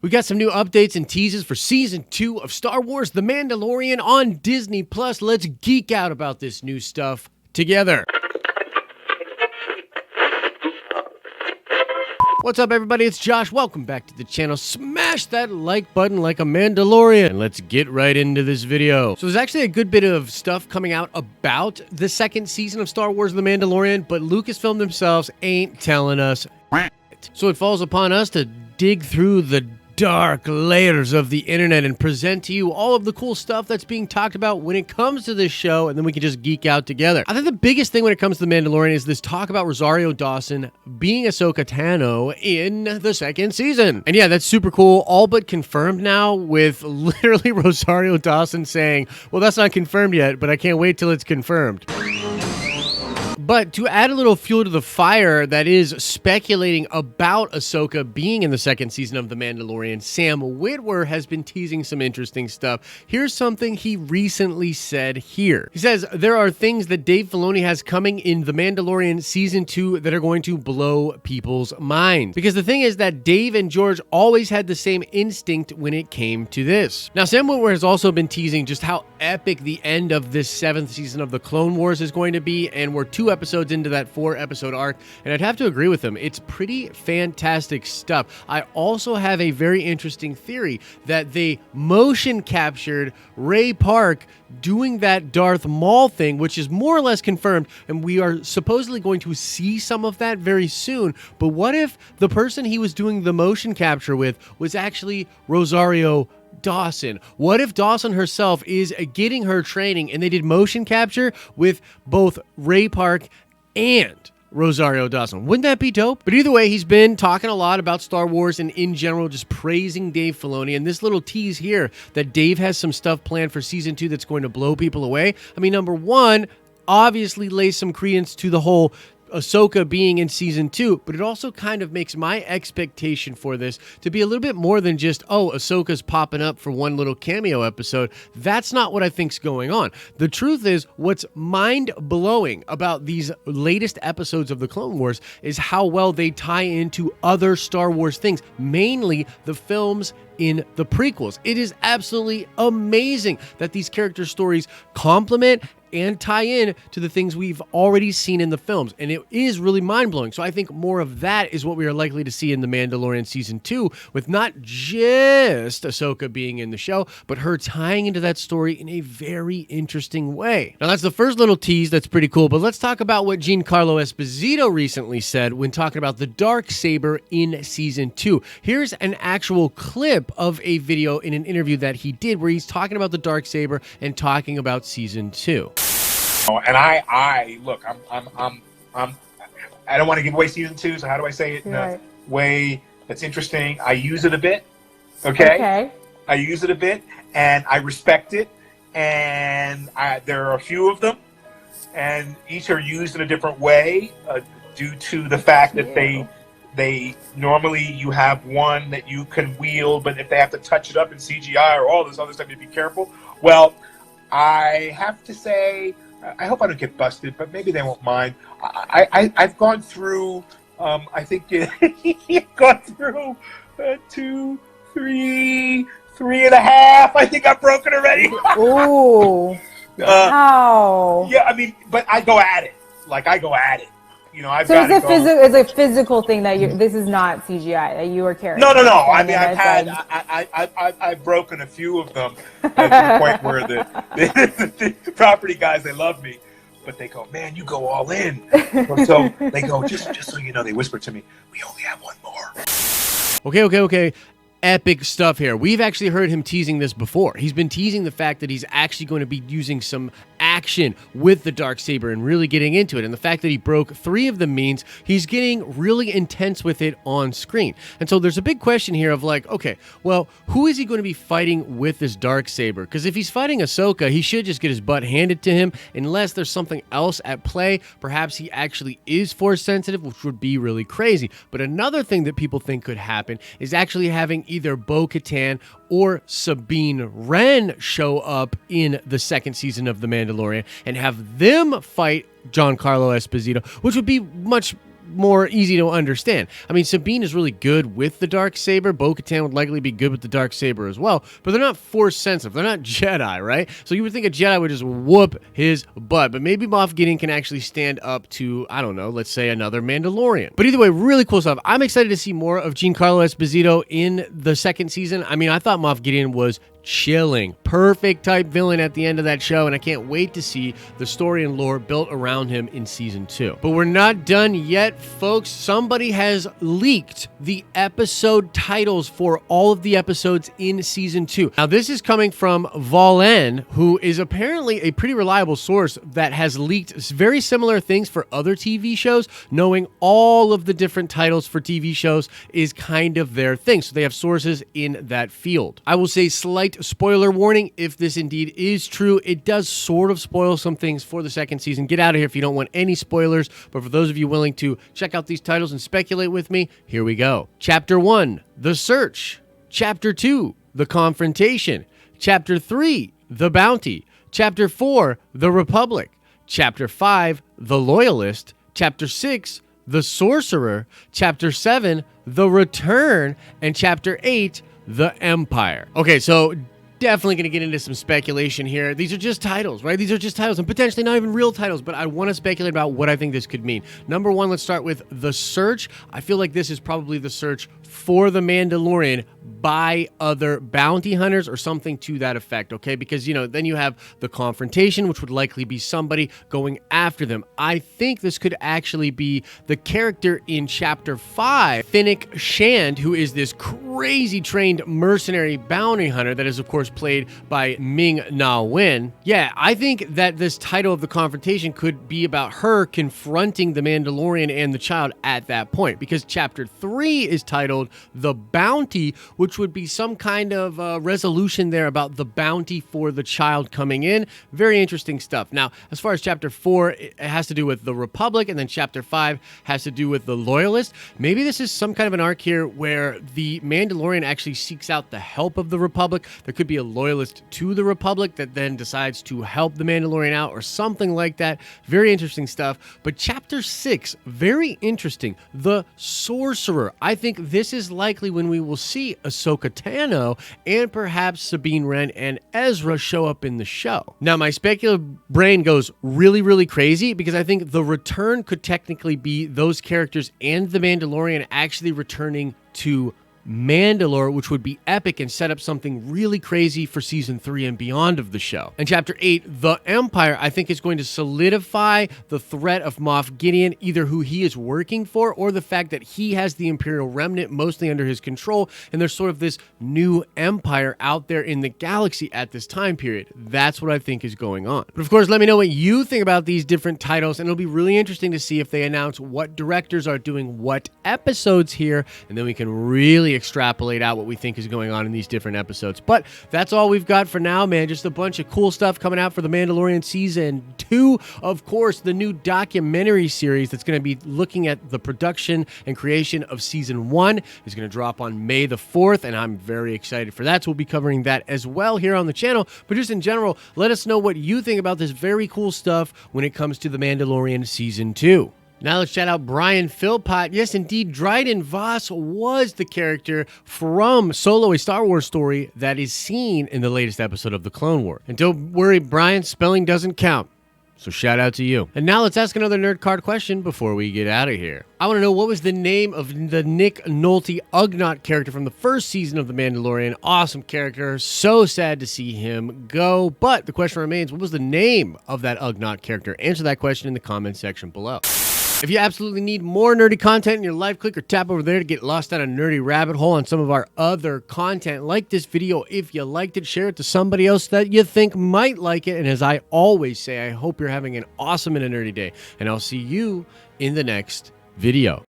We got some new updates and teases for Season 2 of Star Wars The Mandalorian on Disney+. Let's geek out about this new stuff together. What's up, everybody? It's Josh. Welcome back to the channel. Smash that like button like a Mandalorian. And let's get right into this video. So there's actually a good bit of stuff coming out about the second season of Star Wars The Mandalorian, but Lucasfilm themselves ain't telling us it. So it falls upon us to dig through the dark layers of the internet and present to you all of the cool stuff that's being talked about when it comes to this show, and then we can just geek out together. I think the biggest thing when it comes to The Mandalorian is this talk about Rosario Dawson being Ahsoka Tano in the second season. And yeah, that's super cool, all but confirmed now, with literally Rosario Dawson saying, well, that's not confirmed yet, but I can't wait till it's confirmed. But to add a little fuel to the fire that is speculating about Ahsoka being in the second season of The Mandalorian, Sam Witwer has been teasing some interesting stuff. Here's something he recently said here. He says, there are things that Dave Filoni has coming in The Mandalorian Season 2 that are going to blow people's minds. Because the thing is that Dave and George always had the same instinct when it came to this. Now, Sam Witwer has also been teasing just how epic the end of this 7th season of The Clone Wars is going to be, and we're 2 episodes into that 4-episode arc, and I'd have to agree with him. It's pretty fantastic stuff. I also have a very interesting theory that they motion captured Ray Park doing that Darth Maul thing, which is more or less confirmed, and we are supposedly going to see some of that very soon. But what if the person he was doing the motion capture with was actually Rosario Dawson? What if Dawson herself is getting her training and they did motion capture with both Ray Park and Rosario Dawson? Wouldn't that be dope? But either way, he's been talking a lot about Star Wars and in general just praising Dave Filoni, and this little tease here that Dave has some stuff planned for Season 2 that's going to blow people away. I mean, number one, obviously lays some credence to the whole Ahsoka being in Season 2, but it also kind of makes my expectation for this to be a little bit more than just, oh, Ahsoka's popping up for one little cameo episode. That's not what I think's going on. The truth is, what's mind-blowing about these latest episodes of The Clone Wars is how well they tie into other Star Wars things, mainly the films in the prequels. It is absolutely amazing that these character stories complement and tie in to the things we've already seen in the films, and it is really mind-blowing. So I think more of that is what we are likely to see in The Mandalorian Season 2, with not just Ahsoka being in the show, but her tying into that story in a very interesting way. Now, that's the first little tease that's pretty cool, but let's talk about what Giancarlo Esposito recently said when talking about the Darksaber in Season 2. Here's an actual clip of a video in an interview that he did where he's talking about the Darksaber and talking about Season 2. And I look, I don't want to give away Season 2, so how do I say it in a way that's interesting? I use it a bit, okay? I use it a bit, and I respect it, and there are a few of them, and each are used in a different way due to the fact that they normally you have one that you can wield, but if they have to touch it up in CGI or all this other stuff, you have to be careful. Well, I have to say, I hope I don't get busted, but maybe they won't mind. I've gone through, I think you've gone through 2, 3, 3.5. I think I've broken already. Ooh. Wow. Yeah, I mean, but I go at it. Like, I go at it. You know, so it's a physical thing that this is not CGI that you are carrying. No. I mean, I've broken a few of them to the point where the property guys, they love me, but they go, man, you go all in. So they go, just so you know, they whisper to me, we only have one more. Okay. Epic stuff here. We've actually heard him teasing this before. He's been teasing the fact that he's actually going to be using some action with the Darksaber and really getting into it. And the fact that he broke 3 of them means he's getting really intense with it on screen. And so there's a big question here of like, okay, well, who is he going to be fighting with this Darksaber? Because if he's fighting Ahsoka, he should just get his butt handed to him unless there's something else at play. Perhaps he actually is force sensitive, which would be really crazy. But another thing that people think could happen is actually having either Bo-Katan or Sabine Wren show up in the second season of The Mandalorian and have them fight Giancarlo Esposito, which would be much more easy to understand. I mean, Sabine is really good with the Darksaber. Bo-Katan would likely be good with the Darksaber as well, but they're not force sensitive. They're not Jedi, right? So you would think a Jedi would just whoop his butt, but maybe Moff Gideon can actually stand up to, I don't know, let's say another Mandalorian. But either way, really cool stuff. I'm excited to see more of Giancarlo Esposito in the second season. I mean, I thought Moff Gideon was chilling. Perfect type villain at the end of that show, and I can't wait to see the story and lore built around him in season 2. But we're not done yet, folks. Somebody has leaked the episode titles for all of the episodes in season 2. Now, this is coming from Valen, who is apparently a pretty reliable source that has leaked very similar things for other TV shows. Knowing all of the different titles for TV shows is kind of their thing, so they have sources in that field. I will say slight spoiler warning, if this indeed is true, it does sort of spoil some things for the second season. Get out of here if you don't want any spoilers, but for those of you willing to check out these titles and speculate with me, here we go. Chapter 1, The Search. Chapter 2, The Confrontation. Chapter 3, The Bounty. Chapter 4, The Republic. Chapter 5, The Loyalist. Chapter 6, The Sorcerer. Chapter 7, The Return. And Chapter 8, The Empire. Okay, so definitely going to get into some speculation here. These are just titles, right? These are just titles and potentially not even real titles, but I want to speculate about what I think this could mean. Number one, let's start with The Search. I feel like this is probably the search for the Mandalorian by other bounty hunters or something to that effect, okay? Because, you know, then you have the confrontation, which would likely be somebody going after them. I think this could actually be the character in Chapter 5, Finnick Shand, who is this crazy trained mercenary bounty hunter that is, of course, played by Ming-Na Wen. Yeah, I think that this title of the confrontation could be about her confronting the Mandalorian and the child at that point, because Chapter 3 is titled The Bounty, which would be some kind of resolution there about the bounty for the child coming in. Very interesting stuff. Now, as far as Chapter 4, it has to do with the Republic, and then Chapter 5 has to do with the Loyalist. Maybe this is some kind of an arc here where the Mandalorian actually seeks out the help of the Republic. There could be a Loyalist to the Republic that then decides to help the Mandalorian out or something like that. Very interesting stuff. But Chapter 6, very interesting. The Sorcerer. I think this is likely when we will see Ahsoka Tano and perhaps Sabine Wren and Ezra show up in the show. Now, my speculative brain goes really, really crazy because I think the return could technically be those characters and the Mandalorian actually returning to Mandalore, which would be epic and set up something really crazy for season 3 and beyond of the show. And Chapter 8, The Empire, I think is going to solidify the threat of Moff Gideon, either who he is working for or the fact that he has the Imperial Remnant mostly under his control, and there's sort of this new empire out there in the galaxy at this time period. That's what I think is going on. But of course, let me know what you think about these different titles, and it'll be really interesting to see if they announce what directors are doing what episodes here, and then we can really extrapolate out what we think is going on in these different episodes. But that's all we've got for now, man. Just a bunch of cool stuff coming out for the Mandalorian Season 2. Of course, the new documentary series that's going to be looking at the production and creation of Season 1 is going to drop on May the 4th, and I'm very excited for that. So we'll be covering that as well here on the channel. But just in general, let us know what you think about this very cool stuff when it comes to the Mandalorian Season 2. Now let's shout out Brian Philpott. Yes, indeed, Dryden Voss was the character from Solo, a Star Wars story that is seen in the latest episode of The Clone War. And don't worry, Brian, spelling doesn't count. So shout out to you. And now let's ask another nerd card question before we get out of here. I want to know, what was the name of the Nick Nolte Ugnaught character from the first season of The Mandalorian? Awesome character. So sad to see him go. But the question remains, what was the name of that Ugnaught character? Answer that question in the comment section below. If you absolutely need more nerdy content in your life, click or tap over there to get lost down a nerdy rabbit hole on some of our other content. Like this video if you liked it. Share it to somebody else that you think might like it. And as I always say, I hope you're having an awesome and a nerdy day. And I'll see you in the next video.